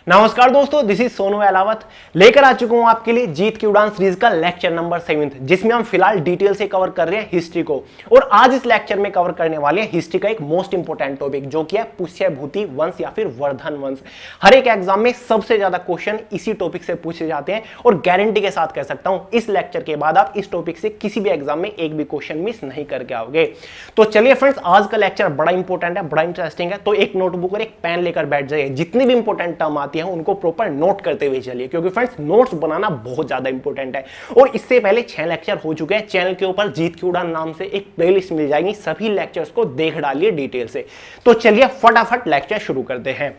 नमस्कार दोस्तों, this is Sonu Ahlawat लेकर आ चुका हूं आपके लिए जीत की उड़ान सीरीज का लेक्चर नंबर 7 जिसमें हम फिलहाल डिटेल से कवर कर रहे हैं हिस्ट्री को। और आज इस लेक्चर में कवर करने वाले हैं हिस्ट्री का एक मोस्ट इंपोर्टेंट टॉपिक जो कि है पुष्यभूति वंश या फिर वर्धन वंश। हर एक एग्जाम में सबसे ज्यादा क्वेश्चन इसी टॉपिक से पूछे जाते हैं और गारंटी के साथ कह सकता हूं इस लेक्चर के बाद आप इस टॉपिक से किसी भी एग्जाम में एक भी क्वेश्चन मिस नहीं करके आओगे। तो चलिए फ्रेंड्स, आज का लेक्चर बड़ा इंपॉर्टेंट है, बड़ा इंटरेस्टिंग है। तो एक नोटबुक और एक पेन लेकर बैठ जाइए, जितनी भी इंपॉर्टेंट टर्म आती है उनको प्रॉपर नोट करते हुए चलिए, क्योंकि फ्रेंड्स नोट्स बनाना बहुत ज्यादा इंपॉर्टेंट है। और इससे पहले 6 लेक्चर हो चुके हैं। चैनल के ऊपर जीत की उड़ान नाम से एक प्लेलिस्ट मिल जाएगी, सभी लेक्चर्स को देख डालिए डिटेल से। तो चलिए फटाफट लेक्चर शुरू करते हैं।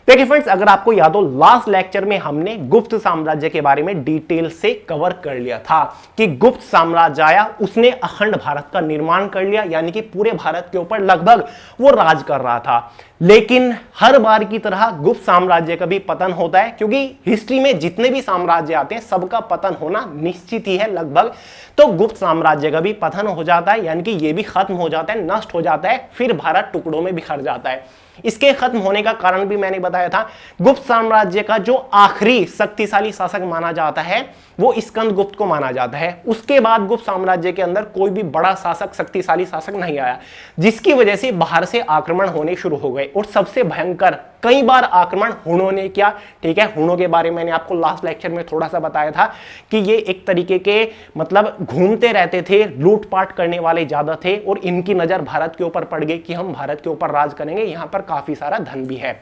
देखिए फ्रेंड्स, अगर आपको याद हो लास्ट लेक्चर में हमने गुप्त साम्राज्य के बारे में डिटेल से कवर कर लिया था कि गुप्त साम्राज्य आया, उसने अखंड भारत का निर्माण कर लिया, यानी कि पूरे भारत के ऊपर लगभग वो राज कर रहा था। लेकिन हर बार की तरह गुप्त साम्राज्य का भी पतन होता है, क्योंकि हिस्ट्री में जितने भी साम्राज्य आते हैं सबका पतन होना निश्चित ही है लगभग। तो गुप्त साम्राज्य का भी पतन हो जाता है, यानी कि ये भी खत्म हो जाता है, नष्ट हो जाता है, फिर भारत टुकड़ों में बिखर जाता है। इसके खत्म होने का कारण भी मैंने बताया था। गुप्त साम्राज्य का जो आखिरी शक्तिशाली शासक माना जाता है वो स्कंदगुप्त को माना जाता है। उसके बाद गुप्त साम्राज्य के अंदर कोई भी बड़ा शासक, शक्तिशाली शासक नहीं आया, जिसकी वजह से बाहर से आक्रमण होने शुरू हो गए। और सबसे भयंकर कई बार आक्रमण हुणों ने किया। ठीक है, हुणों के बारे में मैंने आपको लास्ट लेक्चर में थोड़ा सा बताया था कि ये एक तरीके के मतलब घूमते रहते थे, लूटपाट करने वाले ज्यादा थे, और इनकी नजर भारत के ऊपर पड़ गई कि हम भारत के ऊपर राज करेंगे, यहां पर काफी सारा धन भी है।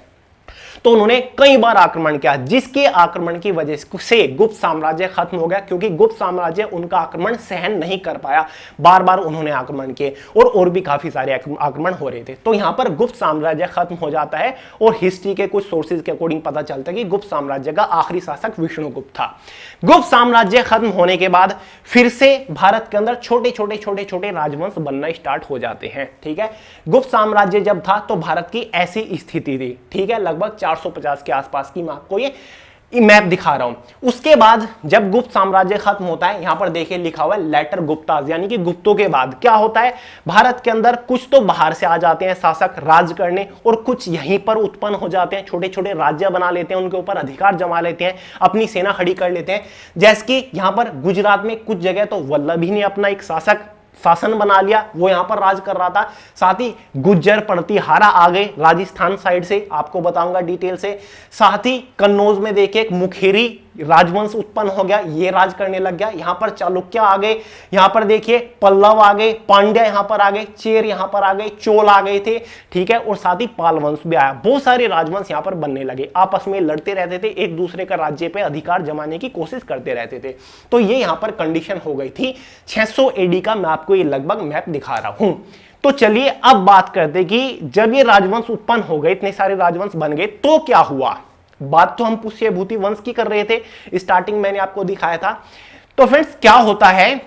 तो उन्होंने कई बार आक्रमण किया, जिसके आक्रमण की वजह से गुप्त साम्राज्य खत्म हो गया, क्योंकि गुप्त साम्राज्य उनका आक्रमण सहन नहीं कर पाया। बार बार उन्होंने आक्रमण किए और भी काफी सारे आक्रमण हो रहे थे। तो यहां पर गुप्त साम्राज्य खत्म हो जाता है और हिस्ट्री के कुछ सोर्सेज के अकॉर्डिंग पता चलता है कि गुप्त साम्राज्य का आखिरी शासक विष्णुगुप्त था। गुप्त साम्राज्य खत्म होने के बाद फिर से भारत के अंदर छोटे छोटे राजवंश बनना स्टार्ट हो जाते हैं। ठीक है, गुप्त साम्राज्य जब था तो भारत की ऐसी स्थिति थी, ठीक है, लगभग 450 के आसपास की। मैं आपको ये मैप दिखा रहा हूं। उसके बाद जब गुप्त साम्राज्य खत्म होता है, यहां पर देखिए लिखा हुआ है लेटर गुप्ताज, यानी कि गुप्तों के बाद क्या होता है, भारत के अंदर कुछ तो बाहर से आ जाते हैं शासक राज करने, और कुछ यहीं पर उत्पन्न हो जाते हैं, छोटे छोटे राज्य बना लेते हैं, उनके ऊपर अधिकार जमा लेते हैं, अपनी सेना खड़ी कर लेते हैं। जैसे कि यहां पर गुजरात में कुछ जगह तो वल्लभी ने अपना एक शासन बना लिया, वो यहां पर राज कर रहा था। साथ ही गुज्जर प्रतिहारा आ गए राजस्थान साइड से, आपको बताऊंगा डिटेल से। साथ ही कन्नौज में देखिए एक मुखेरी राजवंश उत्पन्न हो गया, ये राज करने लग गया। यहां पर चालुक्य आ गए, यहां पर देखिए पल्लव आ गए, पांड्या यहां पर आ गए, चेर यहां पर आ गए, चोल आ गए थे। ठीक है, और साथ ही पाल वंश भी आया। बहुत सारे राजवंश यहां पर बनने लगे, आपस में लड़ते रहते थे, एक दूसरे का राज्य पे अधिकार जमाने की कोशिश करते रहते थे। तो ये यहां पर कंडीशन हो गई थी। 600 एडी का मैं आपको ये लगभग मैप दिखा रहा हूं। तो चलिए अब बात करते हैं कि जब ये राजवंश उत्पन्न हो गए, इतने सारे राजवंश बन गए, तो क्या हुआ। बात तो हम पुष्यभूति वंश की कर रहे थे, स्टार्टिंग मैंने आपको दिखाया था। तो फ्रेंड्स क्या होता है,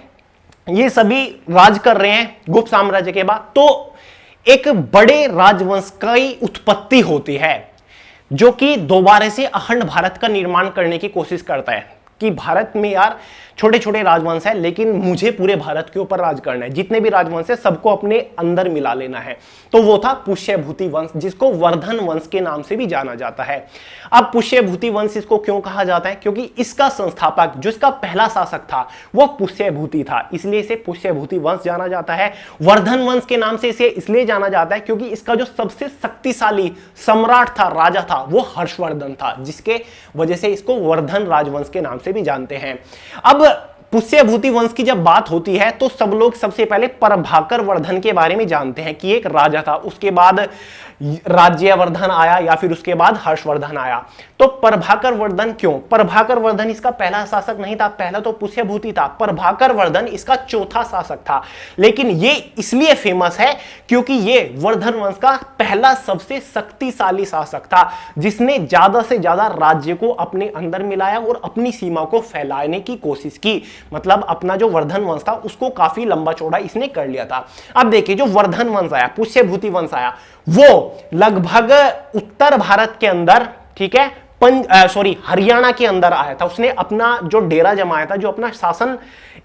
ये सभी राज कर रहे हैं गुप्त साम्राज्य के बाद, तो एक बड़े राजवंश की उत्पत्ति होती है जो कि दोबारा से अखंड भारत का निर्माण करने की कोशिश करता है कि भारत में यार छोटे छोटे राजवंश है, लेकिन मुझे पूरे भारत के ऊपर राज करना है, जितने भी राजवंश है सबको अपने अंदर मिला लेना है। तो वो था पुष्यभूति वंश, जिसको वर्धन वंश के नाम से भी जाना जाता है। अब पुष्यभूति वंश इसको क्यों कहा जाता है, क्योंकि इसका संस्थापक जो इसका पहला शासक था वो पुष्यभूति था, इसलिए इसे पुष्यभूति वंश जाना जाता है। वर्धन वंश के नाम से इसे इसलिए जाना जाता है क्योंकि इसका जो सबसे शक्तिशाली सम्राट था, राजा था, वो हर्षवर्धन था, जिसके वजह से इसको वर्धन राजवंश के नाम से भी जानते हैं। अब पुष्यभूति वंश की जब बात होती है तो सब लोग सबसे पहले प्रभाकर वर्धन के बारे में जानते हैं कि एक राजा था, उसके बाद राज्यवर्धन आया, या फिर उसके बाद हर्षवर्धन आया। तो प्रभाकर वर्धन क्यों, प्रभाकर वर्धन इसका पहला शासक नहीं था, पहला तो पुष्यभूति था, प्रभाकर वर्धन इसका चौथा शासक था। लेकिन ये इसलिए फेमस है क्योंकि ये वर्धन वंश का पहला सबसे शक्तिशाली शासक था, जिसने ज्यादा से ज्यादा राज्य को अपने अंदर मिलाया और अपनी सीमा को फैलाने की कोशिश की। मतलब अपना जो वर्धन वंश था उसको काफी लंबा चौड़ा इसने कर लिया था। अब देखिए जो वर्धन वंश आया, पुष्यभूति वंश आया, वो लगभग उत्तर भारत के अंदर, ठीक है, हरियाणा के अंदर आया था। उसने अपना जो डेरा जमाया था, जो अपना शासन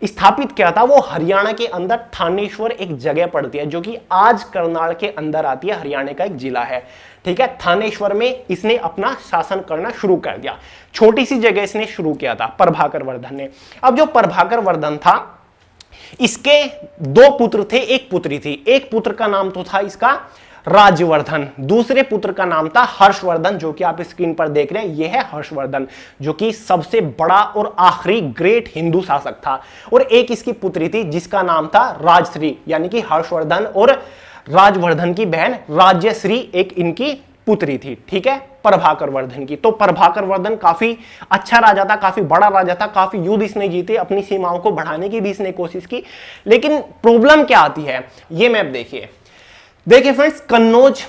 स्थापित किया था, वो हरियाणा के अंदर थानेश्वर एक जगह पड़ती है, जो कि आज करनाल के अंदर आती है, हरियाणा का एक जिला है। ठीक है, थानेश्वर में इसने अपना शासन करना शुरू कर दिया। छोटी सी जगह इसने शुरू किया था प्रभाकर वर्धन ने। अब जो प्रभाकर वर्धन था, इसके दो पुत्र थे, एक पुत्री थी। एक पुत्र का नाम तो था इसका राज्यवर्धन, दूसरे पुत्र का नाम था हर्षवर्धन, जो कि आप स्क्रीन पर देख रहे हैं, यह है हर्षवर्धन, जो कि सबसे बड़ा और आखिरी ग्रेट हिंदू शासक था। और एक इसकी पुत्री थी जिसका नाम था राजश्री, यानी कि हर्षवर्धन और राजवर्धन की बहन राज्यश्री एक इनकी पुत्री थी। ठीक है, प्रभाकर वर्धन की। तो प्रभाकर वर्धन काफी अच्छा राजा था, काफी बड़ा राजा था, काफी युद्ध इसने जीते, अपनी सीमाओं को बढ़ाने की भी इसने कोशिश की। लेकिन प्रॉब्लम क्या आती है, ये मैप देखिए फ्रेंड्स, कन्नौज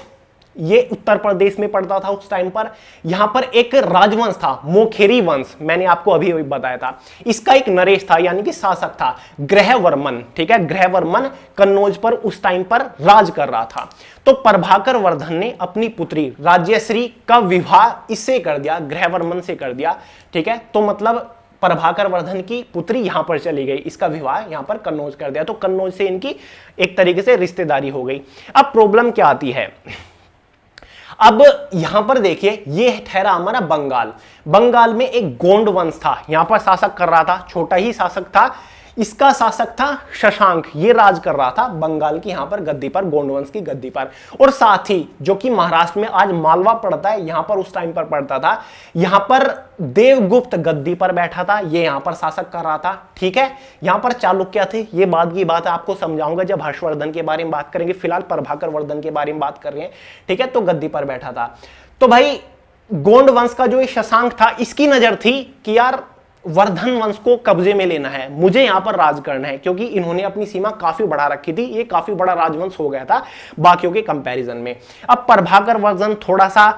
ये उत्तर प्रदेश में पड़ता था उस टाइम पर। यहां पर एक राजवंश था, मोखेरी वंश, मैंने आपको अभी बताया था। इसका एक नरेश था, यानी कि शासक था ग्रहवर्मन। ठीक है, ग्रहवर्मन कन्नौज पर उस टाइम पर राज कर रहा था। तो प्रभाकर वर्धन ने अपनी पुत्री राज्यश्री का विवाह इससे कर दिया, ग्रहवर्मन से कर दिया। ठीक है, तो मतलब प्रभाकर वर्धन की पुत्री यहां पर चली गई, इसका विवाह यहां पर कन्नौज कर दिया। तो कन्नौज से इनकी एक तरीके से रिश्तेदारी हो गई। अब प्रॉब्लम क्या आती है, अब यहां पर देखिए, ये ठहरा हमारा बंगाल। बंगाल में एक गोंड वंश था, यहां पर शासक कर रहा था, छोटा ही शासक था। इसका शासक था शशांक, ये राज कर रहा था बंगाल की यहां पर गद्दी पर, गोंड वंश की गद्दी पर। और साथ ही जो कि महाराष्ट्र में आज मालवा पड़ता है, यहां पर उस टाइम पर पड़ता था, यहां पर देवगुप्त गद्दी पर बैठा था, ये यहां पर शासक कर रहा था। ठीक है, यहां पर चालुक्य थे, ये बाद की बात है, आपको समझाऊंगा जब हर्षवर्धन के बारे में बात करेंगे। फिलहाल प्रभाकर वर्धन के बारे में बात कर रहे हैं। ठीक है, तो गद्दी पर बैठा था। तो भाई गोंड वंश का जो ये शशांक था, इसकी नजर थी कि यार वर्धन वंश को कब्जे में लेना है, मुझे यहां पर राज करना है, क्योंकि इन्होंने अपनी सीमा काफी बढ़ा रखी थी, ये काफी बड़ा राजवंश हो गया था बाकियों के कंपैरिजन में। अब प्रभाकर वर्धन थोड़ा सा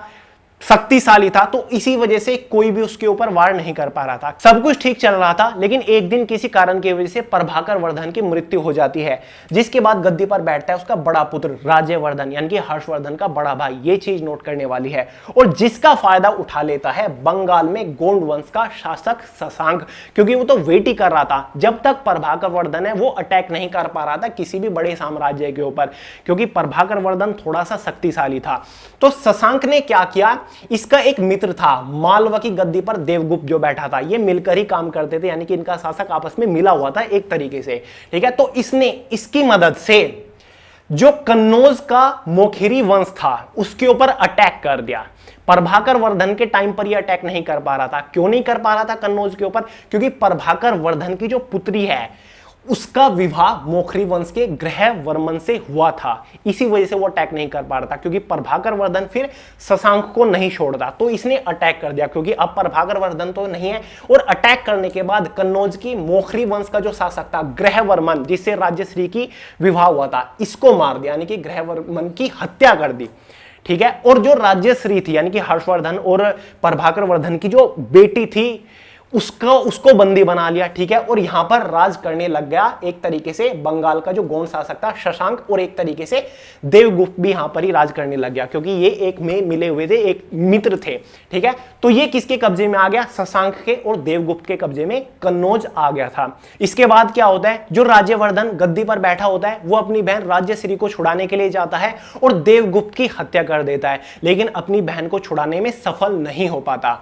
शक्तिशाली था, तो इसी वजह से कोई भी उसके ऊपर वार नहीं कर पा रहा था। सब कुछ ठीक चल रहा था, लेकिन एक दिन किसी कारण की वजह से प्रभाकर वर्धन की मृत्यु हो जाती है, जिसके बाद गद्दी पर बैठता है उसका बड़ा पुत्र राज्यवर्धन, यानी कि हर्षवर्धन का बड़ा भाई। ये चीज नोट करने वाली है। और जिसका फायदा उठा लेता है बंगाल में गोंड वंश का शासक शशांक, क्योंकि वो तो वेट ही कर रहा था जब तक प्रभाकर वर्धन है वो अटैक नहीं कर पा रहा था किसी भी बड़े साम्राज्य के ऊपर, क्योंकि प्रभाकर वर्धन थोड़ा सा शक्तिशाली था। तो शशांक ने क्या किया, इसका एक मित्र था मालवा की गद्दी पर देवगुप्त जो बैठा था, ये मिलकर ही काम करते थे, यानी कि इनका शासक आपस में मिला हुआ था एक तरीके से। ठीक है, तो इसने इसकी मदद से जो कन्नौज का मोखेरी वंश था उसके ऊपर अटैक कर दिया। प्रभाकर वर्धन के टाइम पर यह अटैक नहीं कर पा रहा था। क्यों नहीं कर पा रहा था कन्नौज के ऊपर, क्योंकि प्रभाकर वर्धन की जो पुत्री है उसका विवाह मोखरी वंश के ग्रहवर्मन से हुआ था, इसी वजह से वो अटैक नहीं कर पा रहा था, क्योंकि प्रभाकर वर्धन फिर शशांक को नहीं छोड़ता, तो इसने अटैक कर दिया, क्योंकि अब प्रभाकर वर्धन तो नहीं है। और अटैक करने के बाद कन्नौज की मोखरी वंश का जो शासक था ग्रहवर्मन, जिससे राज्यश्री की विवाह हुआ था, इसको मार दिया, यानी कि ग्रहवर्मन की हत्या कर दी। ठीक है, और जो राज्यश्री थी यानी कि हर्षवर्धन और प्रभाकर वर्धन की जो बेटी थी उसको बंदी बना लिया। ठीक है, और यहां पर राज करने लग गया एक तरीके से बंगाल का जो गोंड शासक था शशांक, और एक तरीके से देवगुप्त भी यहां पर ही राज करने लग गया, क्योंकि ये एक में मिले हुए थे, एक मित्र थे। ठीक है, तो ये किसके कब्जे में आ गया, शशांक के और देवगुप्त के कब्जे में कन्नौज आ गया था। इसके बाद क्या होता है, जो राज्यवर्धन गद्दी पर बैठा होता है वो अपनी बहन राज्यश्री को छुड़ाने के लिए जाता है और देवगुप्त की हत्या कर देता है, लेकिन अपनी बहन को छुड़ाने में सफल नहीं हो पाता।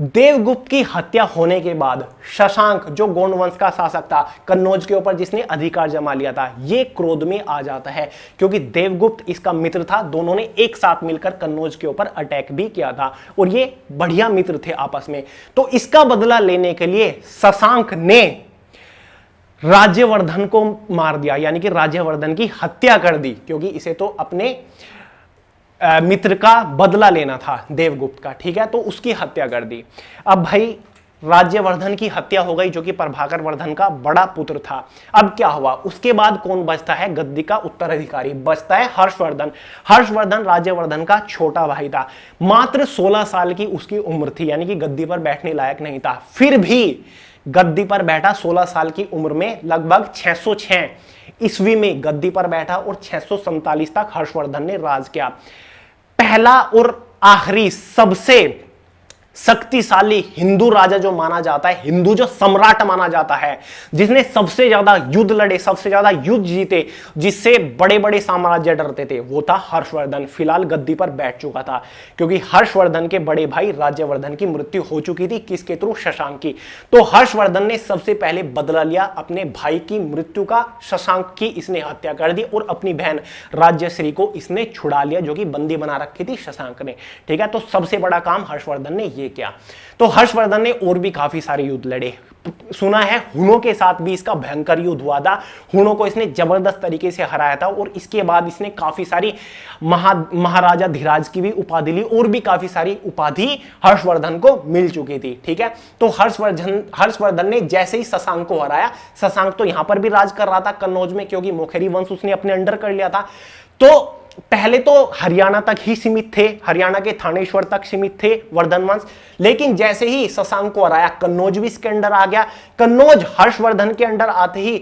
देवगुप्त की हत्या होने के बाद शशांक जो गोंड वंश का शासक था कन्नौज के ऊपर, जिसने अधिकार जमा लिया था, ये क्रोध में आ जाता है, क्योंकि देवगुप्त इसका मित्र था, दोनों ने एक साथ मिलकर कन्नौज के ऊपर अटैक भी किया था और ये बढ़िया मित्र थे आपस में। तो इसका बदला लेने के लिए शशांक ने राज्यवर्धन को मार दिया, यानी कि राज्यवर्धन की हत्या कर दी, क्योंकि इसे तो अपने मित्र का बदला लेना था देवगुप्त का। ठीक है, तो उसकी हत्या कर दी। अब भाई राज्यवर्धन की हत्या हो गई, जो कि प्रभाकर वर्धन का बड़ा पुत्र था। अब क्या हुआ, उसके बाद कौन बचता है, गद्दी का उत्तराधिकारी बचता है हर्षवर्धन। हर्षवर्धन राज्यवर्धन का छोटा भाई था, मात्र 16 साल की उसकी उम्र थी, यानी कि गद्दी पर बैठने लायक नहीं था, फिर भी गद्दी पर बैठा। 16 साल की उम्र में लगभग 606 ईस्वी में गद्दी पर बैठा और 647 तक हर्षवर्धन ने राज किया। पहला और आखिरी सबसे शक्तिशाली हिंदू राजा जो माना जाता है, हिंदू जो सम्राट माना जाता है, जिसने सबसे ज्यादा युद्ध लड़े, सबसे ज्यादा युद्ध जीते, जिससे बड़े बड़े साम्राज्य डरते थे, वो था हर्षवर्धन। फिलहाल गद्दी पर बैठ चुका था, क्योंकि हर्षवर्धन के बड़े भाई राज्यवर्धन की मृत्यु हो चुकी थी। किसके थ्रू? शशांक की। तो हर्षवर्धन ने सबसे पहले बदला लिया अपने भाई की मृत्यु का। शशांक की इसने हत्या कर दी और अपनी बहन राज्यश्री को इसने छुड़ा लिया, जो कि बंदी बना रखी थी शशांक ने। ठीक है, तो सबसे बड़ा काम हर्षवर्धन ने ये किया। तो हर्षवर्धन ने और भी काफी सारे युद्ध लड़े। सुना है हुनों के साथ भी इसका भयंकर युद्ध हुआ था। हुनों को इसने जबरदस्त तरीके से हराया था और इसके बाद इसने काफी सारी महाराजा धीराज की भी उपाधि ली और भी काफी सारी उपाधि हर्षवर्धन को मिल चुकी थी। ठीक है, तो हर्षवर्धन ने जैसे ही शशांक को हराया, शशांक तो यहां पर भी राज कर रहा था कन्नौज में, क्योंकि मोखेरी वंश उसने अपने अंडर कर लिया था। तो पहले तो हरियाणा तक ही सीमित थे, हरियाणा के थानेश्वर तक सीमित थे वर्धन वंश, लेकिन जैसे ही शशांक को हराया, कन्नौज भी इसके अंडर आ गया। कन्नौज हर्षवर्धन के अंडर आते ही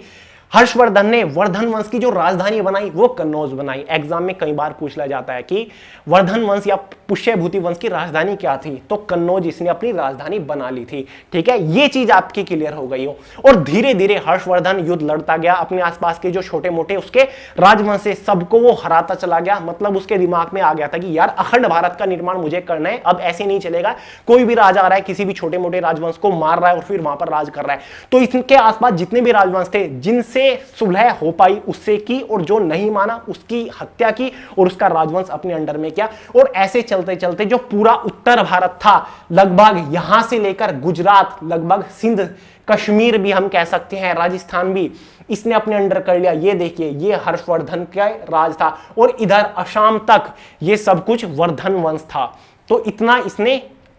हर्षवर्धन ने वर्धन वंश की जो राजधानी बनाई वो कन्नौज बनाई। एग्जाम में कई बार पूछा जाता है कि वर्धन वंश या पुष्यभूति वंश की राजधानी क्या थी, तो कन्नौज इसने अपनी राजधानी बना ली थी। ठीक है, ये चीज आपकी क्लियर हो गई हो। और धीरे धीरे हर्षवर्धन युद्ध लड़ता गया, अपने आसपास के जो छोटे मोटे उसके राजवंश से सबको वो हराता चला गया। मतलब उसके दिमाग में आ गया था कि यार अखंड भारत का निर्माण मुझे करना है, अब ऐसे नहीं चलेगा, कोई भी राजा आ रहा है किसी भी छोटे मोटे राजवंश को मार रहा है और फिर वहां पर राज कर रहा है। तो इसके आसपास जितने भी राजवंश थे जिनसे सुलह हो पाई उससे की, और जो नहीं माना उसकी हत्या की और उसका राजवंश अपने अंडर में किया। और ऐसे चलते चलते जो पूरा उत्तर भारत था, लगभग यहां से लेकर गुजरात, लगभग सिंध, कश्मीर भी हम कह सकते हैं, राजस्थान भी इसने अपने अंडर कर लिया। ये देखिए, ये हर्षवर्धन का राज था। और इधर असम तक ये सब कुछ वर्धन वंश था। तो इतना इसने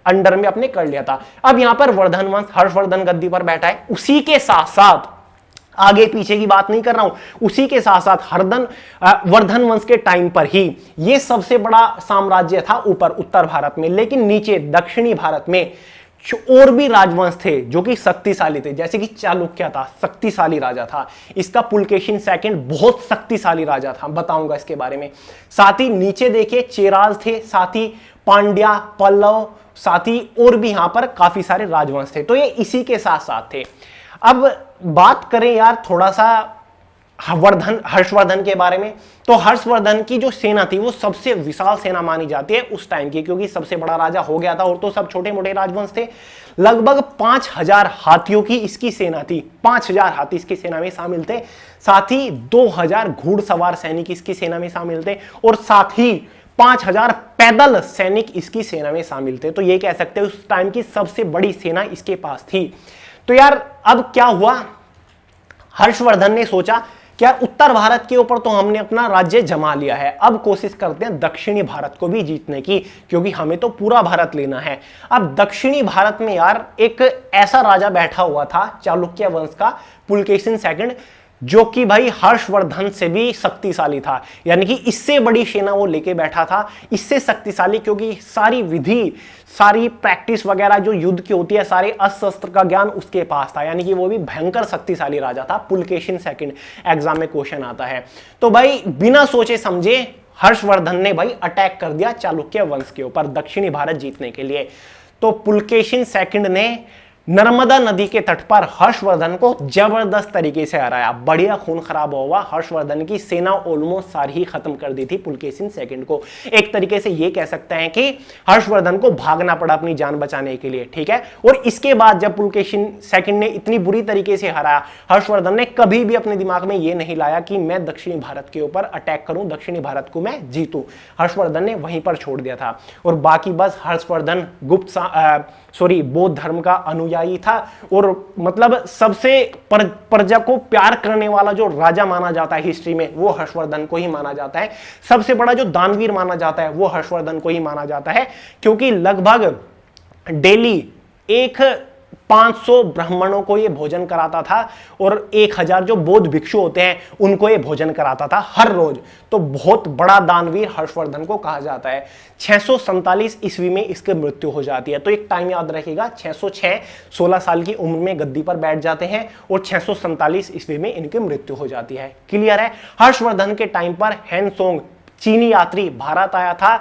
अंडर में अपने कर लिया था। अब यहां पर वर्धन वंश, हर्षवर्धन गद्दी पर बैठा है। उसी के साथ साथ, आगे पीछे की बात नहीं कर रहा हूं, उसी के साथ साथ वर्धन वंश के टाइम पर ही यह सबसे बड़ा साम्राज्य था ऊपर उत्तर भारत में, लेकिन नीचे दक्षिणी भारत में और भी राजवंश थे जो कि शक्तिशाली थे। जैसे कि चालुक्य था, शक्तिशाली राजा था। इसका पुलकेशिन सेकंड बहुत शक्तिशाली राजा था, बताऊंगा इसके बारे में। साथ ही नीचे देखिए चेराज थे, साथ ही पांड्या, पल्लव, साथ ही और भी यहां पर काफी सारे राजवंश थे। तो ये इसी के साथ साथ थे। अब बात करें यार थोड़ा सा हर्षवर्धन के बारे में, तो हर्षवर्धन की जो सेना थी वो सबसे विशाल सेना मानी जाती है उस टाइम की, क्योंकि सबसे बड़ा राजा हो गया था और तो सब छोटे मोटे राजवंश थे। लगभग 5000 हाथियों की इसकी सेना थी, 5000 हाथी इसकी सेना में शामिल थे। साथ ही 2000 घुड़सवार सैनिक इसकी सेना में शामिल थे और साथ ही 5000 पैदल सैनिक इसकी सेना में शामिल थे। तो ये कह सकते हैं उस टाइम की सबसे बड़ी सेना इसके पास थी। तो यार अब क्या हुआ, हर्षवर्धन ने सोचा क्या उत्तर भारत के ऊपर तो हमने अपना राज्य जमा लिया है, अब कोशिश करते हैं दक्षिणी भारत को भी जीतने की, क्योंकि हमें तो पूरा भारत लेना है। अब दक्षिणी भारत में यार एक ऐसा राजा बैठा हुआ था चालुक्य वंश का, पुलकेशिन सेकंड, जो कि भाई हर्षवर्धन से भी शक्तिशाली था। यानी कि इससे बड़ी सेना वो लेके बैठा था, इससे शक्तिशाली, क्योंकि सारी विधि, सारी प्रैक्टिस वगैरह जो युद्ध की होती है, सारे अस्त्र शस्त्र का ज्ञान उसके पास था। यानी कि वो भी भयंकर शक्तिशाली राजा था। पुलकेशिन सेकंड एग्जाम में क्वेश्चन आता है। तो भाई बिना सोचे समझे हर्षवर्धन ने भाई अटैक कर दिया चालुक्य वंश के ऊपर दक्षिणी भारत जीतने के लिए। तो पुलकेशिन सेकंड ने नर्मदा नदी के तट पर हर्षवर्धन को जबरदस्त तरीके से हराया। बढ़िया खून खराब हुआ, हर्षवर्धन की सेना ऑलमोस्ट सारी ही खत्म कर दी थी पुलकेशिन सेकंड को। एक तरीके से ये कह सकते हैं कि हर्षवर्धन को भागना पड़ा अपनी जान बचाने के लिए। ठीक है, और इसके बाद जब पुलकेशिन सेकंड ने इतनी बुरी तरीके से हराया, हर्षवर्धन ने कभी भी अपने दिमाग में ये नहीं लाया कि मैं दक्षिणी भारत के ऊपर अटैक करूं, दक्षिणी भारत को मैं जीतूं। हर्षवर्धन ने वहीं पर छोड़ दिया था और बाकी बस हर्षवर्धन बौद्ध धर्म का अनुयायी था और मतलब सबसे प्रजा को प्यार करने वाला जो राजा माना जाता है हिस्ट्री में, वो हर्षवर्धन को ही माना जाता है। सबसे बड़ा जो दानवीर माना जाता है वो हर्षवर्धन को ही माना जाता है, क्योंकि लगभग डेली 500 ब्राह्मणों को ये भोजन कराता था और 1000 जो बौद्ध भिक्षु होते हैं उनको ये भोजन कराता था हर रोज। तो बहुत बड़ा दानवीर हर्षवर्धन को कहा जाता है। 647 ईस्वी में इसकी मृत्यु हो जाती है। तो एक टाइम याद रखिएगा, 606, 16 साल की उम्र में गद्दी पर बैठ जाते हैं और 647 ईस्वी में इनकी मृत्यु हो जाती है। क्लियर है। हर्षवर्धन के टाइम पर हैनसोंग चीनी यात्री भारत आया था।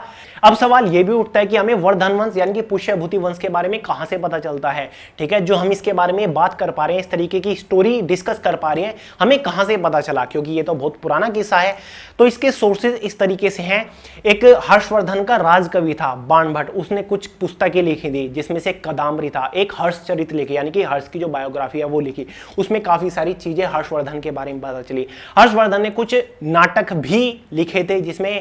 अब सवाल यह भी उठता है कि हमें वर्धन वंश यानी कि पुष्यभूति वंश के बारे में कहां से पता चलता है, ठीक है, जो हम इसके बारे में बात कर पा रहे हैं, इस तरीके की स्टोरी डिस्कस कर पा रहे हैं, हमें कहां से पता चला, क्योंकि ये तो बहुत पुराना किस्सा है। तो इसके सोर्सेज इस तरीके से हैं। एक हर्षवर्धन का राजकवि था बाणभट्ट, उसने कुछ पुस्तकें लिखी थी, जिसमें से कादम्बरी था, एक हर्षचरित लिखी यानी कि हर्ष की जो बायोग्राफी है वो लिखी, उसमें काफी सारी चीजें हर्षवर्धन के बारे में पता चली। हर्षवर्धन ने कुछ नाटक भी लिखे थे, जिसमें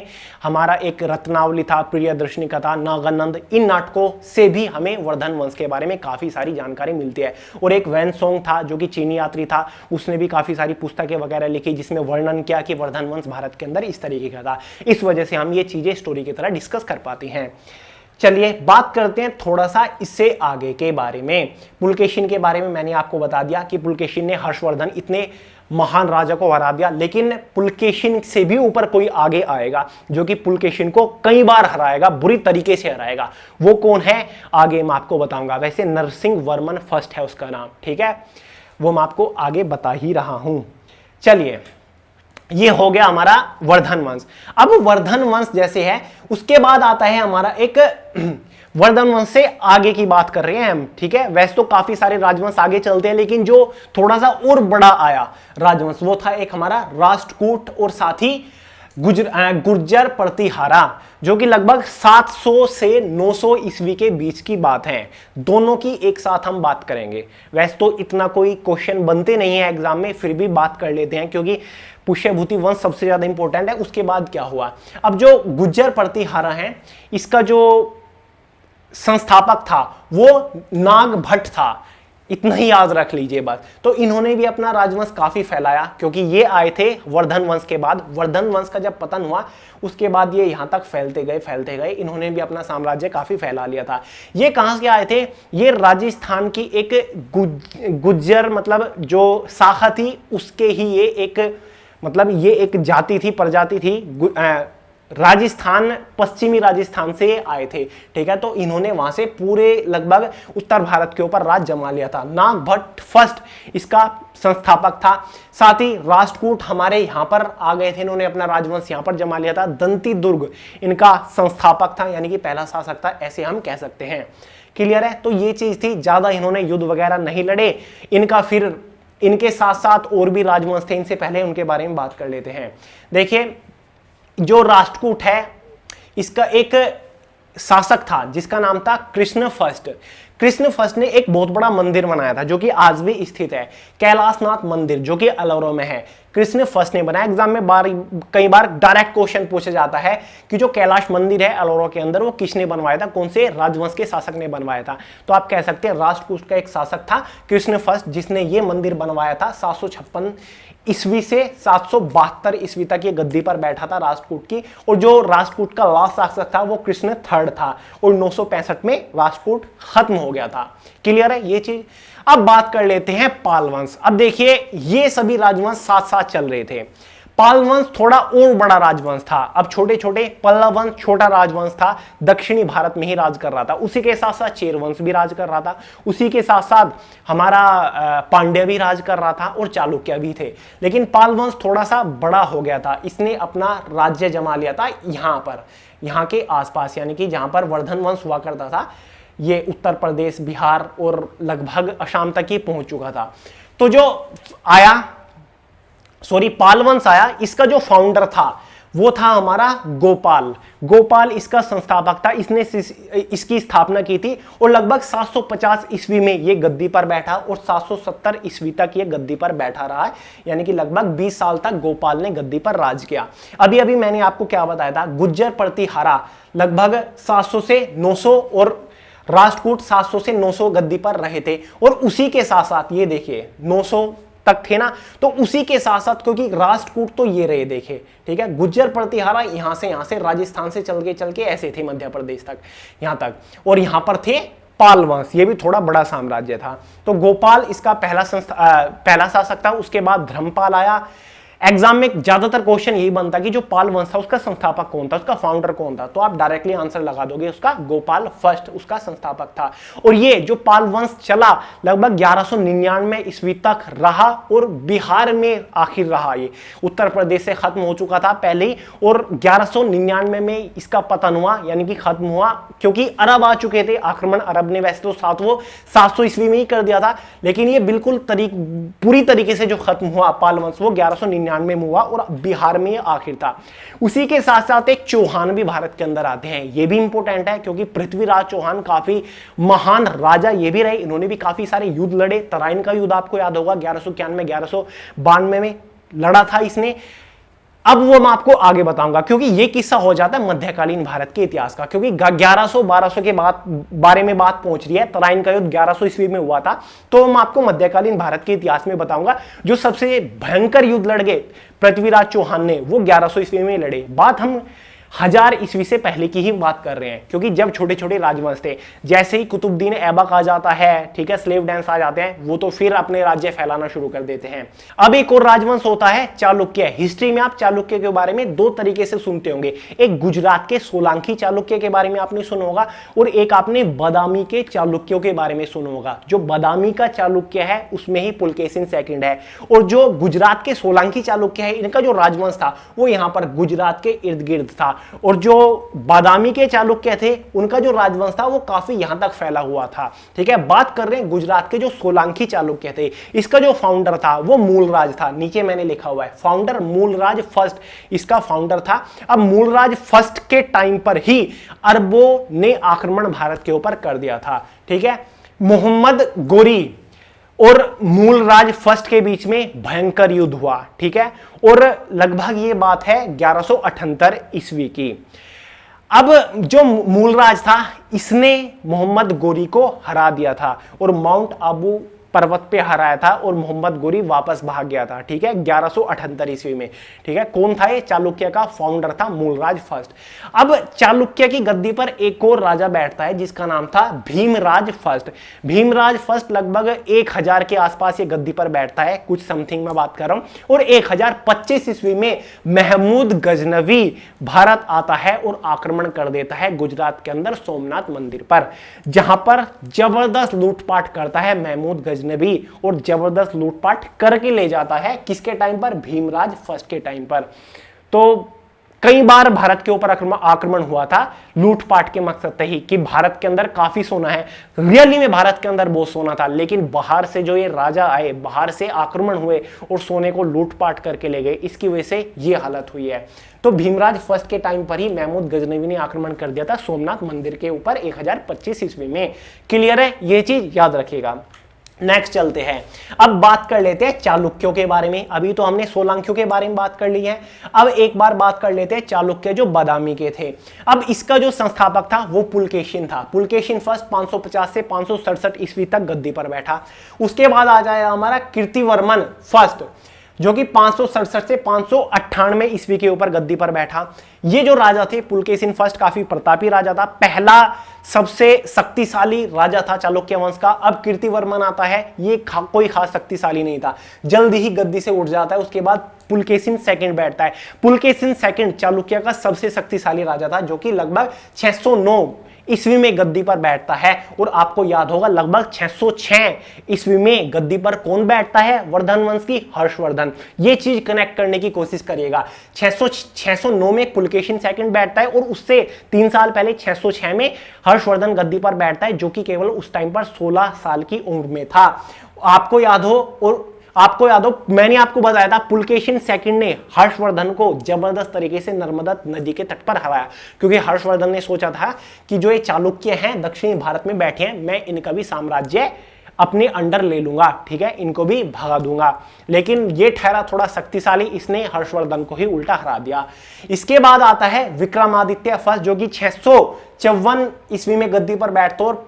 हमारा एक रत्नावली था, प्रियदर्शनी कथा, नागानंद, इन नाटकों से भी हमें वर्धन वंश के बारे में काफी सारी जानकारी मिलती है। और एक वैनसोंग था जो कि चीनी यात्री था, उसने भी काफी सारी पुस्तकें वगैरह लिखी, जिसमें वर्णन किया कि वर्धन वंश भारत के अंदर इस तरीके का था। इस वजह से हम ये चीजें स्टोरी की तरह डिस्कस कर पाते हैं। चलिए बात करते हैं थोड़ा सा इससे आगे के बारे में। पुलकेशिन के बारे में मैंने आपको बता दिया कि पुलकेशिन ने हर्षवर्धन इतने महान राजा को हरा दिया, लेकिन पुलकेशिन से भी ऊपर कोई आगे आएगा जो कि पुलकेशिन को कई बार हराएगा, बुरी तरीके से हराएगा। वो कौन है आगे मैं आपको बताऊंगा। वैसे नरसिंह वर्मन फर्स्ट है उसका नाम, ठीक है, वो मैं आपको आगे बता ही रहा हूं। चलिए ये हो गया हमारा वर्धन वंश। अब वर्धन वंश जैसे है उसके बाद आता है हमारा एक वर्धन वंश से आगे की बात कर रहे हैं हम, ठीक है। वैसे तो काफी सारे राजवंश आगे चलते हैं, लेकिन जो थोड़ा सा और बड़ा आया राजवंश वो था एक हमारा राष्ट्रकूट और साथ ही गुर्जर प्रतिहारा, जो कि लगभग 700 से 900 ईस्वी के बीच की बात है। दोनों की एक साथ हम बात करेंगे। वैसे तो इतना कोई क्वेश्चन बनते नहीं है एग्जाम में, फिर भी बात कर लेते हैं क्योंकि पुष्यभूति वंश सबसे ज्यादा इंपॉर्टेंट है। उसके बाद क्या हुआ, अब जो गुर्जर प्रतिहारा है इसका जो संस्थापक था वो नागभट्ट था, इतना ही याद रख लीजिए बस। तो इन्होंने भी अपना राजवंश काफी फैलाया, क्योंकि ये आए थे वर्धन वंश के बाद। वर्धन वंश का जब पतन हुआ उसके बाद ये यहां तक फैलते गए, इन्होंने भी अपना साम्राज्य काफी फैला लिया था। ये कहां से आए थे, ये राजस्थान की एक गुज्जर मतलब जो शाखा थी उसके ही ये एक मतलब ये एक जाति थी, प्रजाति थी, राजस्थान, पश्चिमी राजस्थान से आए थे, ठीक है। तो इन्होंने वहां से पूरे लगभग उत्तर भारत के ऊपर राज जमा लिया था। नागभट्ट फर्स्ट इसका संस्थापक था। साथ ही राष्ट्रकूट हमारे यहां पर आ गए थे, इन्होंने अपना राजवंश यहां पर जमा लिया था। दंती दुर्ग इनका संस्थापक था, यानी कि पहला शासक था, ऐसे हम कह सकते हैं। क्लियर है। तो ये चीज थी, ज्यादा इन्होंने युद्ध वगैरह नहीं लड़े। इनका फिर इनके साथ साथ और भी राजवंश थे, इनसे पहले उनके बारे में बात कर लेते हैं। देखिए जो राष्ट्रकूट है इसका एक शासक था जिसका नाम था कृष्ण फर्स्ट। कृष्ण फर्स्ट ने एक बहुत बड़ा मंदिर बनाया था जो कि आज भी स्थित है, कैलाशनाथ मंदिर, जो कि अलौरो में है। कृष्ण फर्स्ट ने बनाया। एग्जाम में कई बार डायरेक्ट क्वेश्चन पूछा जाता है कि जो कैलाश मंदिर है अलौरो के अंदर वो किसने बनवाया था, कौन से राजवंश के शासक ने बनवाया था। तो आप कह सकते हैं राष्ट्रकूट का एक शासक था कृष्ण फर्स्ट, जिसने ये मंदिर बनवाया था। 756 ईस्वी से 772 ईस्वी तक ये गद्दी पर बैठा था राष्ट्रकूट की। और जो राष्ट्रकूट का लास्ट शासक था वो कृष्ण थर्ड था, और 965 में राष्ट्रकूट खत्म हो गया था। क्लियर है ये चीज। अब बात कर लेते हैं पाल वंश। अब देखिए ये सभी राजवंश साथ साथ चल रहे थे। पाल वंश थोड़ा और बड़ा राजवंश था। अब छोटे छोटे पल्लव वंश छोटा राजवंश था, दक्षिणी भारत में ही राज कर रहा था। उसी के साथ साथ चेर वंश भी राज कर रहा था, उसी के साथ साथ हमारा पांड्य भी राज कर रहा था, और चालुक्य भी थे। लेकिन पाल वंश थोड़ा सा बड़ा हो गया था, इसने अपना राज्य जमा लिया था यहाँ पर, यहाँ के आसपास, यानी कि जहां पर वर्धन वंश हुआ करता था ये उत्तर प्रदेश, बिहार और लगभग असम तक ही पहुंच चुका था। तो जो आया पाल वंश आया, इसका जो फाउंडर था वो था हमारा गोपाल। गोपाल इसका संस्थापक था, इसने इसकी स्थापना की थी, और लगभग 750 ईस्वी में ये गद्दी पर बैठा और 770 ईस्वी तक ये गद्दी पर बैठा रहा है। यानी कि लगभग 20 साल तक गोपाल ने गद्दी पर राज किया। अभी अभी मैंने आपको क्या बताया था, गुज्जर प्रतिहारा लगभग 700 से 900 और राष्ट्रकूट 700 से 900 गद्दी पर रहे थे। और उसी के साथ साथ ये देखिए 900 तक थे ना, तो उसी के साथ साथ क्योंकि राष्ट्रकूट तो ये रहे देखे, ठीक है, गुज्जर प्रतिहारा यहां से राजस्थान से चल के ऐसे थे मध्य प्रदेश तक, यहां तक, और यहां पर थे पाल वंश, ये भी थोड़ा बड़ा साम्राज्य था। तो गोपाल इसका पहला शासक था। उसके बाद धर्मपाल आया, एग्जाम में ज्यादातर क्वेश्चन यही बनता कि जो पाल वंश था उसका संस्थापक कौन था, उसका फाउंडर कौन था, तो आप डायरेक्टली आंसर लगा दोगे उसका गोपाल फर्स्ट उसका संस्थापक था। और ये जो पाल वंश चला लगभग 1199 ईस्वी तक रहा और बिहार में आखिर रहा। ये उत्तर प्रदेश से खत्म हो चुका था पहले ही और 1199 में इसका पतन हुआ, यानी कि खत्म हुआ, क्योंकि अरब आ चुके थे। आक्रमण अरब ने वैसे तो 700 ईस्वी में ही कर दिया था, लेकिन ये बिल्कुल पूरी तरीके से जो खत्म हुआ पाल वंश वो 1199 में हुआ और बिहार में आखिर था। उसी के साथ साथ एक चौहान भी भारत के अंदर आते हैं। ये भी इंपॉर्टेंट है क्योंकि पृथ्वीराज चौहान काफी महान राजा ये भी रहे। इन्होंने भी काफी सारे युद्ध लड़े। तराइन का युद्ध आपको याद होगा 1191 1192 में लड़ा था इसने। अब वो मैं आपको आगे बताऊंगा क्योंकि ये किस्सा हो जाता है मध्यकालीन भारत के इतिहास का, क्योंकि 1100-1200 के बारे में बात पहुंच रही है। तराइन का युद्ध 1100 ईस्वी में हुआ था, तो मैं आपको मध्यकालीन भारत के इतिहास में बताऊंगा। जो सबसे भयंकर युद्ध लड़ गए पृथ्वीराज चौहान ने वो 1100 ईस्वी में लड़े। बात हम 1000 ईस्वी से पहले की ही बात कर रहे हैं, क्योंकि जब छोटे छोटे राजवंश थे, जैसे ही कुतुबुद्दीन ऐबक आ जाता है, ठीक है, स्लेव डांस आ जाते हैं, वो तो फिर अपने राज्य फैलाना शुरू कर देते हैं। अब एक और राजवंश होता है चालुक्य। हिस्ट्री में आप चालुक्य के बारे में दो तरीके से सुनते होंगे। एक गुजरात के सोलंकी चालुक्य के बारे में आपने सुना होगा और एक आपने बादामी के चालुक्यों के बारे में सुना होगा। जो बादामी का चालुक्य है उसमें ही पुलकेशिन सेकंड है, और जो गुजरात के सोलंकी चालुक्य है इनका जो राजवंश था वो यहाँ पर गुजरात के इर्द गिर्द था। और जो बादामी के चालुक्य थे उनका जो राजवंश था वो काफी यहां तक फैला हुआ था। ठीक है, बात कर रहे हैं गुजरात के जो सोलंकी चालुक्य थे, इसका जो फाउंडर था वो मूलराज था। नीचे मैंने लिखा हुआ है फाउंडर मूलराज फर्स्ट इसका फाउंडर था। अब मूलराज फर्स्ट के टाइम पर ही अरबों ने आक्रमण भारत के ऊपर कर दिया था। ठीक है, मोहम्मद गोरी और मूलराज फर्स्ट के बीच में भयंकर युद्ध हुआ। ठीक है, और लगभग ये बात है 1178 ईस्वी की। अब जो मूलराज था इसने मोहम्मद गोरी को हरा दिया था और माउंट आबू पर्वत पे हराया था और मोहम्मद गोरी वापस भाग गया था। ठीक है, 1178 ईस्वी में। ठीक है, कौन था ये? चालुक्य का फाउंडर था मूलराज फर्स्ट। अब चालुक्य की गद्दी पर एक और राजा बैठता है जिसका नाम था भीमराज फर्स्ट। भीमराज फर्स्ट लगभग 1000 के आसपास ये गद्दी पर बैठता है, कुछ समथिंग में बात कर रहा हूं। और 1025 ईस्वी में महमूद गजनवी भारत आता है और आक्रमण कर देता है गुजरात के अंदर सोमनाथ मंदिर पर, जहां पर जबरदस्त लूटपाट करता है महमूद गजनवी और जबरदस्त लूटपाट करके ले जाता है। किसके टाइम पर? भीमराज फर्स्ट के टाइम पर। तो कई बार भारत के ऊपर आक्रमण हुआ था लूटपाट के मकसद से ही कि भारत के अंदर काफी सोना है। रियली में भारत के अंदर बहुत सोना था, लेकिन बाहर से जो ये राजा आए, बाहर से आक्रमण हुए और सोने को लूटपाट करके ले गए, इसकी वजह से ये हालत हुई है। तो भीमराज फर्स्ट के टाइम पर ही महमूद गजनवी ने आक्रमण कर दिया था सोमनाथ मंदिर के ऊपर 1025 ईस्वी में। क्लियर है? ये चीज याद रखिएगा। नेक्स्ट चलते हैं, अब बात कर लेते हैं चालुक्यों के बारे में। अभी तो हमने सोलंकियों के बारे में बात कर ली है, अब एक बार बात कर लेते हैं चालुक्य जो बादामी के थे। अब इसका जो संस्थापक था वो पुलकेशिन था। पुलकेशिन फर्स्ट 550 से 567 ईस्वी तक गद्दी पर बैठा। उसके बाद आ जाएगा हमारा कीर्तिवर्मन फर्स्ट, जो कि 567 से 598 ईस्वी के ऊपर गद्दी पर बैठा। ये जो राजा थे पुलकेशिन फर्स्ट काफी प्रतापी राजा था, पहला सबसे शक्तिशाली राजा था चालुक्य वंश का। अब कीर्तिवर्मन आता है, ये कोई खास शक्तिशाली नहीं था, जल्दी ही गद्दी से उठ जाता है। उसके बाद पुलकेशिन सेकंड बैठता है। पुलकेशिन सेकंड चालुक्य का सबसे शक्तिशाली राजा था, जो कि लगभग 609 ईस्वी में गद्दी पर बैठता है। और आपको याद होगा लगभग 606 ईस्वी में गद्दी पर कौन बैठता है? वर्धन वंश की हर्षवर्धन। ये चीज कनेक्ट करने की कोशिश करिएगा। 609 में पुलकेशिन सेकंड बैठता है और उससे 3 साल पहले 606 में हर्षवर्धन गद्दी पर बैठता है, जो कि केवल उस टाइम पर 16 साल की उम्र में था। आपको याद हो मैंने आपको बताया था पुलकेशिन सेकंड ने हर्षवर्धन को जबरदस्त तरीके से नर्मदा नदी के तट पर हराया, क्योंकि हर्षवर्धन ने सोचा था कि जो ये चालुक्य हैं दक्षिणी भारत में बैठे हैं, मैं इनका भी साम्राज्य अपने अंडर ले लूंगा। ठीक है, इनको भी भगा दूंगा। लेकिन ये ठहरा थोड़ा शक्तिशाली, इसने हर्षवर्धन को ही उल्टा हरा दिया। इसके बाद आता है विक्रमादित्य फर्स्ट, जो कि 654 ईस्वी में गद्दी पर बैठता है और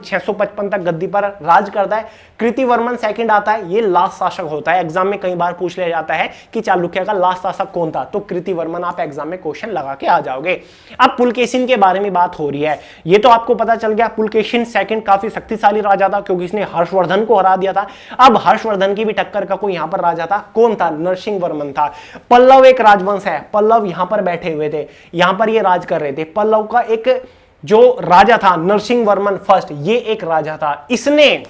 655 तक गद्दी पर राज करता है। कृतिवर्मन सेकंड आता है, ये लास्ट शासक होता है। एग्जाम में कई बार पूछ लिया जाता है कि चालुक्य का लास्ट शासक कौन था, तो कृतिवर्मन आप एग्जाम में क्वेश्चन लगा के आ जाओगे। अब पुलकेशिन के बारे में बात हो रही है, ये तो आपको पता चल गया पुलकेशिन सेकंड काफी शक्तिशाली राजा था क्योंकि इसने हर्षवर्धन को हरा दिया था। अब हर्षवर्धन की भी टक्कर का कोई यहां पर राजा था, कौन था? नरसिंह वर्मन था। पल्लव एक राजवंश है, पल्लव यहां पर बैठे हुए थे, यहां पर ये राज कर रहे थे। पल्लव का एक जो राजा था नरसिंह वर्मन फर्स्ट, ये एक राजा था, इसने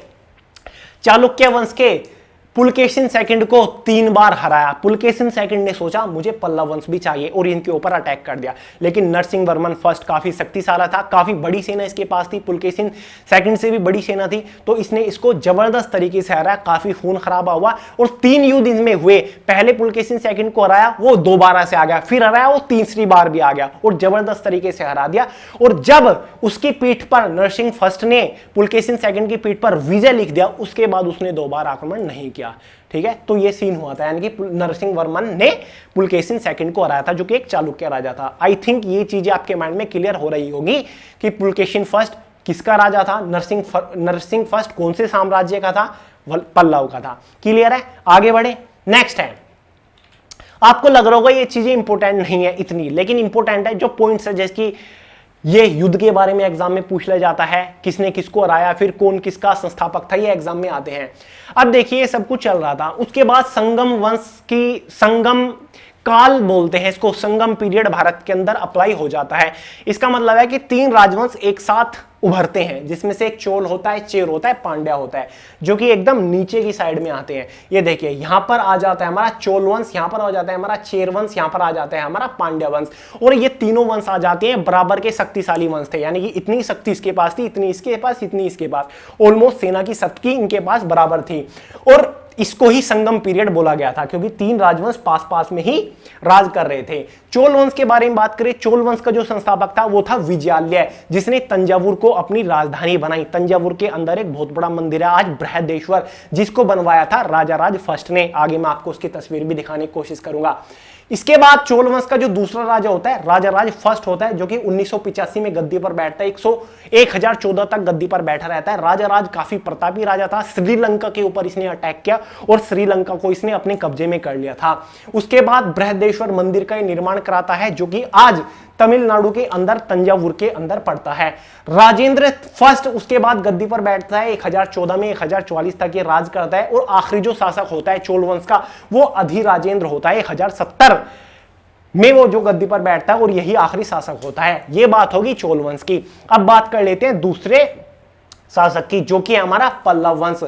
चालुक्य वंश के पुलकेशिन सेकंड को 3 बार हराया। पुलकेशिन सेकंड ने सोचा मुझे पल्लव वंश भी चाहिए और इनके ऊपर अटैक कर दिया, लेकिन नरसिंह वर्मन फर्स्ट काफी शक्तिशाली था, काफी बड़ी सेना इसके पास थी, पुलकेशिन सेकंड से भी बड़ी सेना थी, तो इसने इसको जबरदस्त तरीके से हराया। काफी खून खराबा हुआ और 3 युद्ध इनमें हुए। पहले पुलकेशिन सेकंड को हराया, वो दोबारा से आ गया, फिर हराया, वो तीसरी बार भी आ गया और जबरदस्त तरीके से हरा दिया। और जब उसकी पीठ पर नरसिंह फर्स्ट ने पुलकेशिन सेकंड की पीठ पर विजय लिख दिया, उसके बाद उसने दोबारा आक्रमण नहीं किया। ठीक है, तो ये सीन हुआ था, यानी कि नरसिंह वर्मन ने पुलकेशिन सेकंड को हराया था, जो कि एक चालुक्य राजा था। आई थिंक ये चीजें आपके माइंड में क्लियर हो रही होगी कि पुलकेशिन फर्स्ट किसका राजा था, नरसिंह फर्स्ट कौन से साम्राज्य का था, पल्लव का था। क्लियर है, आगे बढ़े। नेक्स्ट है, आपको लग रहा होगा ये चीजें इंपॉर्टेंट नहीं है इतनी, लेकिन इंपॉर्टेंट है। जो पॉइंट्स है जैसे कि ये युद्ध के बारे में एग्जाम में पूछ लिया जाता है, किसने किसको हराया, फिर कौन किसका संस्थापक था, ये एग्जाम में आते हैं। अब देखिए ये सब कुछ चल रहा था, उसके बाद संगम वंश की संगम काल बोलते हैं इसको, संगम पीरियड भारत के अंदर अप्लाई हो जाता है। इसका मतलब है कि 3 राजवंश एक साथ उभरते हैं, जिसमें से एक चोल होता है, चेर होता है, पांड्या होता है, जो कि एकदम नीचे की साइड में आते हैं। ये देखिए यहां पर आ जाता है हमारा चोल वंश, यहां पर आ जाता है हमारा चेर वंश, यहां पर आ जाता है हमारा पांड्या वंश, और ये तीनों वंश आ जाते हैं बराबर के शक्तिशाली वंश थे। यानी कि इतनी शक्ति इसके पास थी, इतनी इसके पास, इतनी इसके पास, ऑलमोस्ट सेना की शक्ति इनके पास बराबर थी। और इसको ही संगम पीरियड बोला गया था क्योंकि 3 राजवंश पास पास में ही राज कर रहे थे। चोल वंश के बारे में बात करें, चोल वंश का जो संस्थापक था वो था विजयालय, जिसने तंजावुर को अपनी राजधानी बनाई। तंजावुर के अंदर एक बहुत बड़ा मंदिर है आज बृहदेश्वर, जिसको बनवाया था राजा राज फर्स्ट ने। आगे मैं आपको उसकी तस्वीर भी दिखाने की कोशिश करूंगा। इसके बाद चोल वंश का जो दूसरा राजा होता है राजा राज फर्स्ट होता है, जो कि 1985 में गद्दी पर बैठता है, 1014 तक गद्दी पर बैठा रहता है। राजा राज काफी प्रतापी राजा था, श्रीलंका के ऊपर इसने अटैक किया और श्रीलंका को इसने अपने कब्जे में कर लिया था। उसके बाद बृहदेश्वर मंदिर का निर्माण कराता है, जो कि आज तमिलनाडु के अंदर तंजावुर के अंदर पड़ता है। राजेंद्र फर्स्ट उसके बाद गद्दी पर बैठता है, 1014 में 1044 तक ये राज करता है। और आखिरी जो शासक होता है चोल वंश का वो अधिराजेंद्र होता है, 1070 में वो जो गद्दी पर बैठता है और यही आखिरी शासक होता है। ये बात होगी चोल वंश की। अब बात कर लेते हैं दूसरे शासक की, जो कि हमारा पल्लव वंश।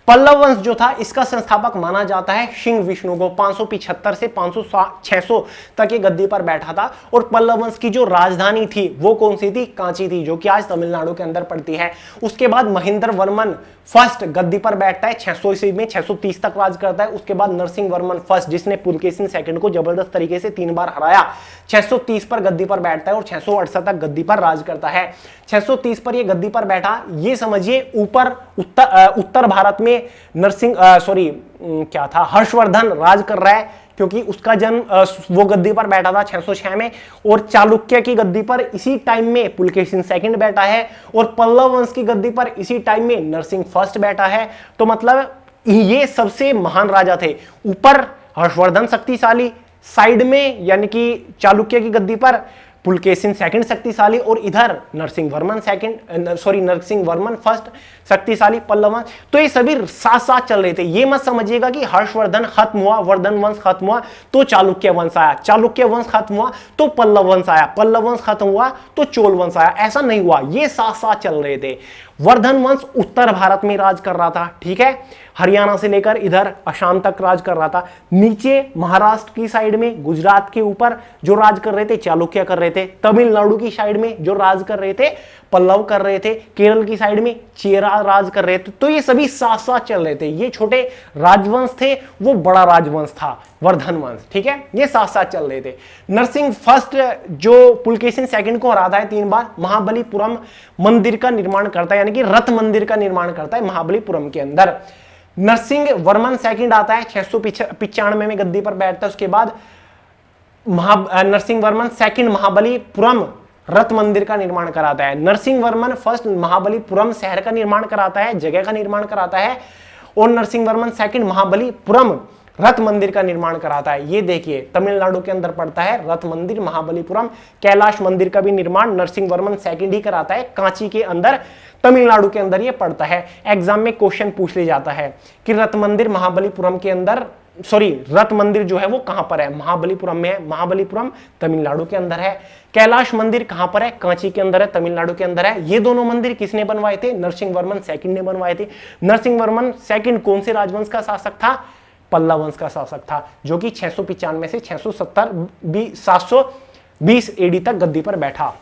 पल्लव वंश जो था इसका संस्थापक माना जाता है सिंह विष्णु को। 575 से 600 तक ये गद्दी पर बैठा था। और पल्लव वंश की जो राजधानी थी वो कौन सी थी? कांची थी, जो कि आज तमिलनाडु के अंदर पड़ती है। उसके बाद महेंद्र वर्मन फर्स्ट गद्दी पर बैठता है, 600 ईस्वी में 630 तक राज करता है। उसके बाद नरसिंह वर्मन फर्स्ट, जिसने पुलकेशिन सेकंड को जबरदस्त तरीके से 3 बार हराया, 630 पर गद्दी पर बैठता है और 668 तक गद्दी पर राज करता है। 630 पर ये गद्दी पर बैठा, ये समझिए ऊपर उत्तर भारत में हर्षवर्धन राज कर रहा है, क्योंकि उसका जन्म वो गद्दी पर बैठा था 606 में। और चालुक्य की गद्दी पर इसी टाइम में पुलकेशिन सेकंड बैठा है और पल्लव वंश की गद्दी पर इसी टाइम में नरसिंह फर्स्ट बैठा है। तो मतलब ये सबसे महान राजा थे। ऊपर हर्षवर्धन शक्तिशाली, साइड में यानी कि चालुक्य की गद्दी पर पुलकेशिन सेकंड शक्तिशाली और इधर नरसिंह वर्मन फर्स्ट शक्तिशाली पल्लव वंश। तो ये सभी साथ साथ चल रहे थे। ये मत समझिएगा कि हर्षवर्धन खत्म हुआ, वर्धन वंश खत्म हुआ तो चालुक्य वंश आया, चालुक्य वंश खत्म हुआ तो पल्लव वंश आया, पल्लव वंश खत्म हुआ तो चोल वंश आया। ऐसा नहीं हुआ, ये साथ साथ चल रहे थे। वर्धन वंश उत्तर भारत में राज कर रहा था, ठीक है, हरियाणा से लेकर इधर असम तक राज कर रहा था। नीचे महाराष्ट्र की साइड में, गुजरात के ऊपर जो राज कर रहे थे चालुक्य कर रहे थे। तमिलनाडु की साइड में जो राज कर रहे थे पल्लव कर रहे थे। केरल की साइड में चेरा राज कर रहे थे। तो ये सभी साथ साथ चल रहे थे। ये छोटे राजवंश थे, वो बड़ा राजवंश था वर्धन वंश, ठीक है, ये साथ साथ चल रहे थे। नरसिंह फर्स्ट जो पुलकेशिन सेकंड को हराता है 3 बार, महाबलीपुरम मंदिर का निर्माण करता है, यानी कि रथ मंदिर का निर्माण करता है महाबलीपुरम के अंदर। नरसिंह वर्मन सेकंड आता है, 695 में गद्दी पर बैठता है। उसके बाद नरसिंह वर्मन सेकंड महाबलीपुरम रथ मंदिर का निर्माण कराता है। नरसिंहवर्मन फर्स्ट महाबलीपुरम शहर का निर्माण कराता है, जगह का निर्माण कराता है। और नरसिंहवर्मन सेकंड महाबलीपुरम रथ मंदिर का निर्माण कराता है। ये देखिए तमिलनाडु के अंदर पड़ता है रथ मंदिर महाबलीपुरम। कैलाश मंदिर का भी निर्माण नरसिंहवर्मन सेकंड ही कराता है, कांची के अंदर, तमिलनाडु के अंदर ये पड़ता है। एग्जाम में क्वेश्चन पूछ ले जाता है कि रथ मंदिर महाबलीपुरम के अंदर, सॉरी रथ मंदिर जो है वो कहां पर है, महाबलीपुरम में है। महाबलीपुरम तमिलनाडु के अंदर है। कैलाश मंदिर कहां पर है, कांची के अंदर है, तमिलनाडु के अंदर है। ये दोनों मंदिर किसने बनवाए थे, नरसिंहवर्मन सेकंड ने बनवाए थे। नरसिंहवर्मन सेकंड कौन से राजवंश का शासक था, पल्लव वंश का शासक था, जो कि 695 से 720 एडी तक गद्दी पर बैठा।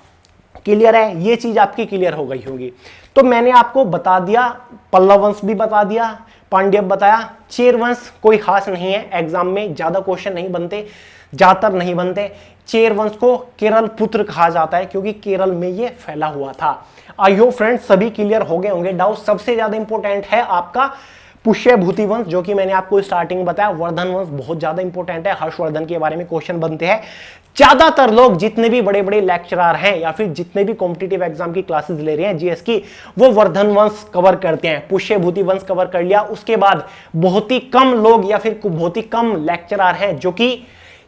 क्लियर है, ये चीज आपकी क्लियर हो गई होगी। तो मैंने आपको बता दिया, पल्लव वंश भी बता दिया, पांड्य बताया। चेर वंश कोई खास नहीं है, एग्जाम में ज्यादा क्वेश्चन नहीं बनते, ज्यादातर नहीं बनते। चेर वंश को केरल पुत्र कहा जाता है क्योंकि केरल में ये फैला हुआ था। आई होप फ्रेंड्स सभी क्लियर हो गए होंगे डाउट। सबसे ज्यादा इंपॉर्टेंट है आपका पुष्यभूति वंश, जो कि मैंने आपको स्टार्टिंग में बताया। वर्धन वंश बहुत ज्यादा इंपॉर्टेंट है, हर्षवर्धन के बारे में क्वेश्चन बनते हैं। ज्यादातर लोग जितने भी बड़े बड़े लेक्चरर हैं या फिर जितने भी कॉम्पिटिटिव एग्जाम की क्लासेस ले रहे हैं जीएस की, वो वर्धन वंश कवर करते हैं। पुष्यभूति वंश कवर कर लिया, उसके बाद बहुत ही कम लोग या फिर बहुत ही कम लेक्चरर हैं जो कि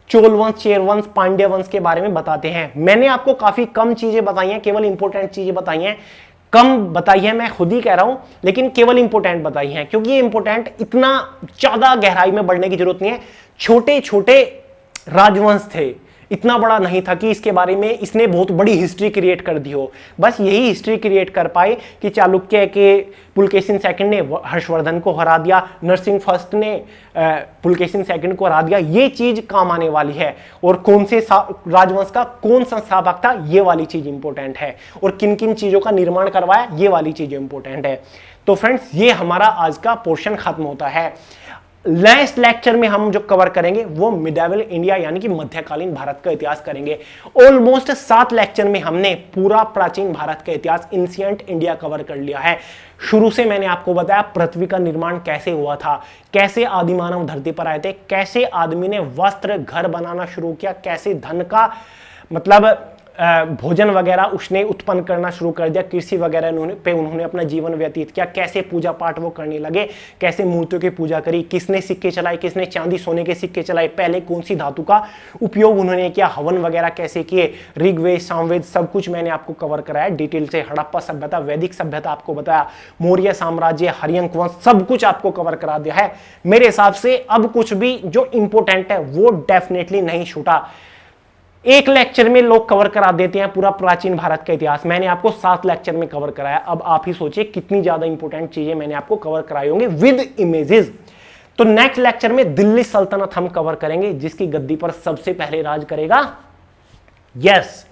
चोल वंश, चेर वंश, पांड्य वंश के बारे में बताते हैं। मैंने आपको काफी कम चीजें बताई हैं, केवल इंपॉर्टेंट चीजें बताई हैं, कम बताई है, मैं खुद ही कह रहा हूं, लेकिन केवल इंपॉर्टेंट बताई है क्योंकि ये इंपॉर्टेंट, इतना ज्यादा गहराई में बढ़ने की जरूरत नहीं है। छोटे छोटे राजवंश थे, इतना बड़ा नहीं था कि इसके बारे में इसने बहुत बड़ी हिस्ट्री क्रिएट कर दी हो। बस यही हिस्ट्री क्रिएट कर पाए कि चालुक्य के पुलकेशिन सेकंड ने हर्षवर्धन को हरा दिया, नरसिंह फर्स्ट ने पुलकेशिन सेकंड को हरा दिया। ये चीज काम आने वाली है। और कौन से राजवंश का कौन संस्थापक था, ये वाली चीज इंपॉर्टेंट है। और किन किन चीजों का निर्माण करवाया, ये वाली चीज इंपॉर्टेंट है। तो फ्रेंड्स ये हमारा आज का पोर्शन खत्म होता है। नेक्स्ट लेक्चर में हम जो कवर करेंगे वो मिडिवल इंडिया यानी कि मध्यकालीन भारत का इतिहास करेंगे। ऑलमोस्ट 7 लेक्चर में हमने पूरा प्राचीन भारत का इतिहास, एंशिएंट इंडिया कवर कर लिया है। शुरू से मैंने आपको बताया पृथ्वी का निर्माण कैसे हुआ था, कैसे आदि मानव धरती पर आए थे, कैसे आदमी ने वस्त्र घर बनाना शुरू किया, कैसे धन का मतलब भोजन वगैरह उसने उत्पन्न करना शुरू कर दिया, कृषि वगैरह उन्होंने अपना जीवन व्यतीत किया, कैसे पूजा पाठ वो करने लगे, कैसे मूर्तियों की पूजा करी, किसने सिक्के चलाए, किसने चांदी सोने के सिक्के चलाए, पहले कौन सी धातु का उपयोग उन्होंने किया, हवन वगैरह कैसे किए, ऋग्वेद सामवेद सब कुछ मैंने आपको कवर कराया डिटेल से। हड़प्पा सभ्यता, वैदिक सभ्यता आपको बताया, मौर्य साम्राज्य, हरियंक वंश, सब कुछ आपको कवर करा दिया है। मेरे हिसाब से अब कुछ भी जो इंपॉर्टेंट है वो डेफिनेटली नहीं छूटा। एक लेक्चर में लोग कवर करा देते हैं पूरा प्राचीन भारत का इतिहास, मैंने आपको 7 लेक्चर में कवर कराया। अब आप ही सोचिए कितनी ज्यादा इंपॉर्टेंट चीजें मैंने आपको कवर कराई होंगी विद इमेजेस। तो नेक्स्ट लेक्चर में दिल्ली सल्तनत हम कवर करेंगे, जिसकी गद्दी पर सबसे पहले राज करेगा यस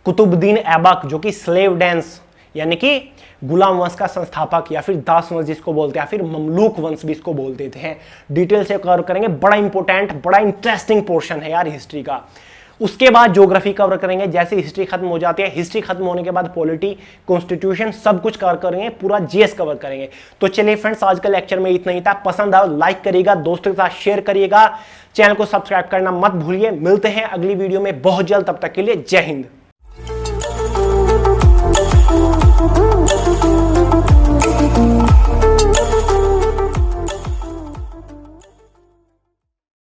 कुतुबुद्दीन ऐबक, जो कि स्लेव डांस यानी कि गुलाम वंश का संस्थापक या फिर दास वंश जिसको बोलते हैं, फिर ममलूक वंश भी इसको बोलते थे। डिटेल से कवर करेंगे, बड़ा इंपॉर्टेंट बड़ा इंटरेस्टिंग पोर्शन है यार हिस्ट्री का। उसके बाद ज्योग्राफी कवर करेंगे, जैसे हिस्ट्री खत्म हो जाती है, हिस्ट्री खत्म होने के बाद पॉलिटी, कॉन्स्टिट्यूशन सब कुछ कवर करेंगे, पूरा जीएस कवर करेंगे। तो चलिए फ्रेंड्स आज का लेक्चर में इतना ही था। पसंद आया लाइक करिएगा, दोस्तों के साथ शेयर करिएगा, चैनल को सब्सक्राइब करना मत भूलिए। मिलते हैं अगली वीडियो में बहुत जल्द, तब तक के लिए जय हिंद।